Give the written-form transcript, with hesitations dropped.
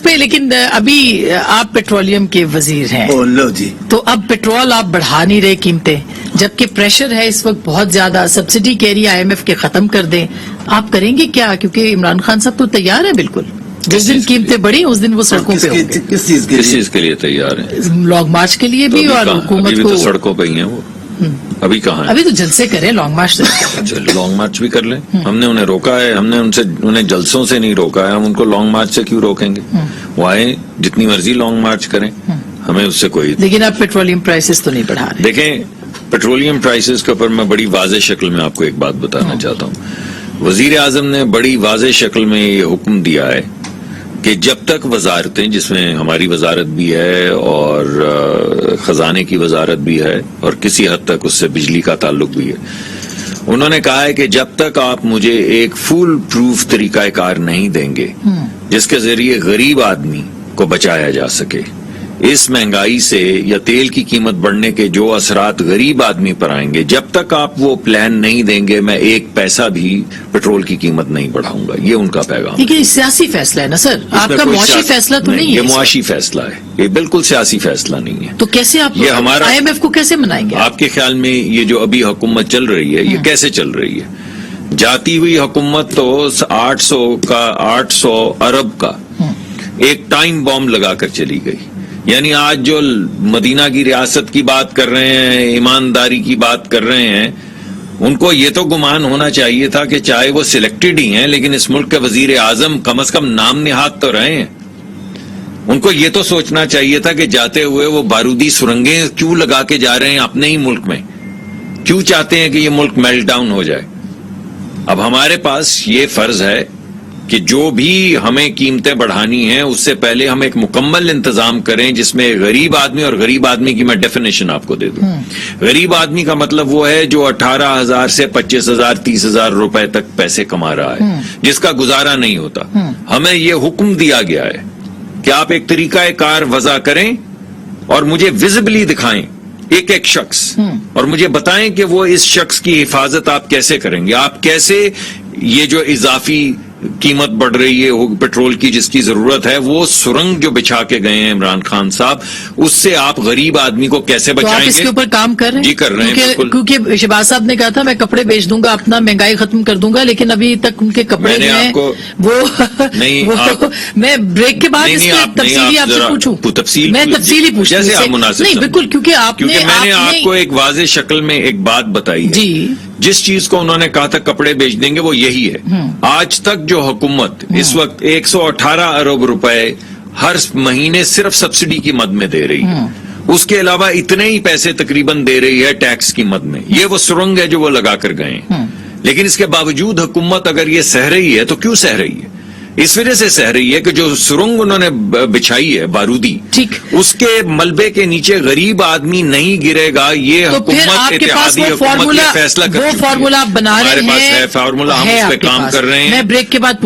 پہ لیکن ابھی آپ پیٹرولیم کے وزیر ہیں لو جی تو اب پیٹرول آپ بڑھا نہیں رہے قیمتیں، جبکہ پریشر ہے اس وقت بہت زیادہ، سبسڈی کہہ رہی ہے آئی ایم ایف کے ختم کر دیں، آپ کریں گے کیا؟ کیونکہ عمران خان صاحب تو تیار ہیں بالکل، جس دن قیمتیں بڑھی اس دن وہ سڑکوں پہ ہوں گے۔ کس چیز کے لیے تیار ہیں؟ لانگ مارچ کے لیے بھی اور حکومت ابھی کو تو سڑکوں پہ ہی ہیں وہ، ابھی کہاں ہیں؟ ابھی تو جلسے کریں لانگ مارچ لانگ مارچ بھی کر لیں، ہم نے انہیں روکا ہے، ہم نے انہیں جلسوں سے نہیں روکا ہے، ہم ان کو لانگ مارچ سے کیوں روکیں گے؟ وہ آئیں جتنی مرضی لانگ مارچ کریں، ہمیں اس سے کوئی، لیکن آپ پیٹرولیم پرائسز تو نہیں بڑھا رہے۔ دیکھیں پیٹرولیم پرائسز کے اوپر میں بڑی واضح شکل میں آپ کو ایک بات بتانا چاہتا ہوں۔ وزیر اعظم نے بڑی واضح شکل میں یہ حکم دیا ہے کہ جب تک وزارتیں، جس میں ہماری وزارت بھی ہے اور خزانے کی وزارت بھی ہے اور کسی حد تک اس سے بجلی کا تعلق بھی ہے، انہوں نے کہا ہے کہ جب تک آپ مجھے ایک فول پروف طریقہ کار نہیں دیں گے جس کے ذریعے غریب آدمی کو بچایا جا سکے، اس مہنگائی سے یا تیل کی قیمت بڑھنے کے جو اثرات غریب آدمی پر آئیں گے، جب تک آپ وہ پلان نہیں دیں گے میں ایک پیسہ بھی پیٹرول کی قیمت نہیں بڑھاؤں گا۔ یہ ان کا پیغام ہے۔ لیکن سیاسی فیصلہ ہے نا سر، آپ کا معاشی فیصلہ تو نہیں ہے۔ یہ معاشی فیصلہ ہے، یہ بالکل سیاسی فیصلہ نہیں ہے۔ تو کیسے آپ یہ ہمارا آئی ایم ایف کو کیسے منائیں گے؟ آپ کے خیال میں یہ جو ابھی حکومت چل رہی ہے یہ کیسے چل رہی ہے؟ جاتی ہوئی حکومت تو 800 ارب کا ایک ٹائم بام لگا کر چلی گئی۔ یعنی آج جو مدینہ کی ریاست کی بات کر رہے ہیں، ایمانداری کی بات کر رہے ہیں، ان کو یہ تو گمان ہونا چاہیے تھا کہ چاہے وہ سلیکٹڈ ہی ہیں لیکن اس ملک کے وزیر اعظم کم از کم نام نہاد تو رہے ہیں۔ ان کو یہ تو سوچنا چاہیے تھا کہ جاتے ہوئے وہ بارودی سرنگیں کیوں لگا کے جا رہے ہیں اپنے ہی ملک میں، کیوں چاہتے ہیں کہ یہ ملک میلٹ ڈاؤن ہو جائے۔ اب ہمارے پاس یہ فرض ہے کہ جو بھی ہمیں قیمتیں بڑھانی ہیں اس سے پہلے ہم ایک مکمل انتظام کریں جس میں غریب آدمی، اور غریب آدمی کی میں ڈیفینیشن آپ کو دے دوں، غریب آدمی کا مطلب وہ ہے جو 18,000 سے 25,000 30,000 روپے تک پیسے کما رہا ہے، جس کا گزارا نہیں ہوتا۔ ہمیں یہ حکم دیا گیا ہے کہ آپ ایک طریقہ کار وضع کریں اور مجھے ویزبلی دکھائیں ایک ایک شخص، اور مجھے بتائیں کہ وہ اس شخص کی حفاظت آپ کیسے کریں گے، آپ کیسے یہ جو اضافی قیمت بڑھ رہی ہے پیٹرول کی جس کی ضرورت ہے، وہ سرنگ جو بچھا کے گئے ہیں عمران خان صاحب، اس سے آپ غریب آدمی کو کیسے بچائیں گے؟ آپ اس کے اوپر کام کر رہے ہیں؟ جی کر رہے ہیں، کیونکہ شہباز صاحب نے کہا تھا میں کپڑے بیچ دوں گا، اپنا مہنگائی ختم کر دوں گا، لیکن ابھی تک ان کے کپڑے جو ہیں وہ میں بریک کے بعد اس کے تفصیلی آپ سے پوچھوں، میں تفصیلی پوچھوں جیسے آپ مناسب نہیں بالکل، کیونکہ میں نے آپ کو ایک واضح شکل میں ایک بات بتائی ہے۔ جی جس چیز کو انہوں نے کہا تھا کپڑے بیچ دیں گے وہ یہی ہے۔ آج تک جو حکومت اس وقت 118 ارب روپے ہر مہینے صرف سبسڈی کی مد میں دے رہی ہے، اس کے علاوہ اتنے ہی پیسے تقریباً دے رہی ہے ٹیکس کی مد میں، یہ وہ سرنگ ہے جو وہ لگا کر گئے ہیں۔ لیکن اس کے باوجود حکومت اگر یہ سہ رہی ہے تو کیوں سہ رہی ہے؟ اس وجہ سے سہ رہی ہے کہ جو سرنگ انہوں نے بچھائی ہے بارودی، اس کے ملبے کے نیچے غریب آدمی نہیں گرے گا، یہ حکومت اتحادی حکومت یہ فیصلہ کر چکی ہے۔ وہ فارمولا آپ بنا رہے ہیں، ہمارے پاس ہے فارمولا، ہم اس پہ کام کر رہے ہیں۔ میں بریک کے بعد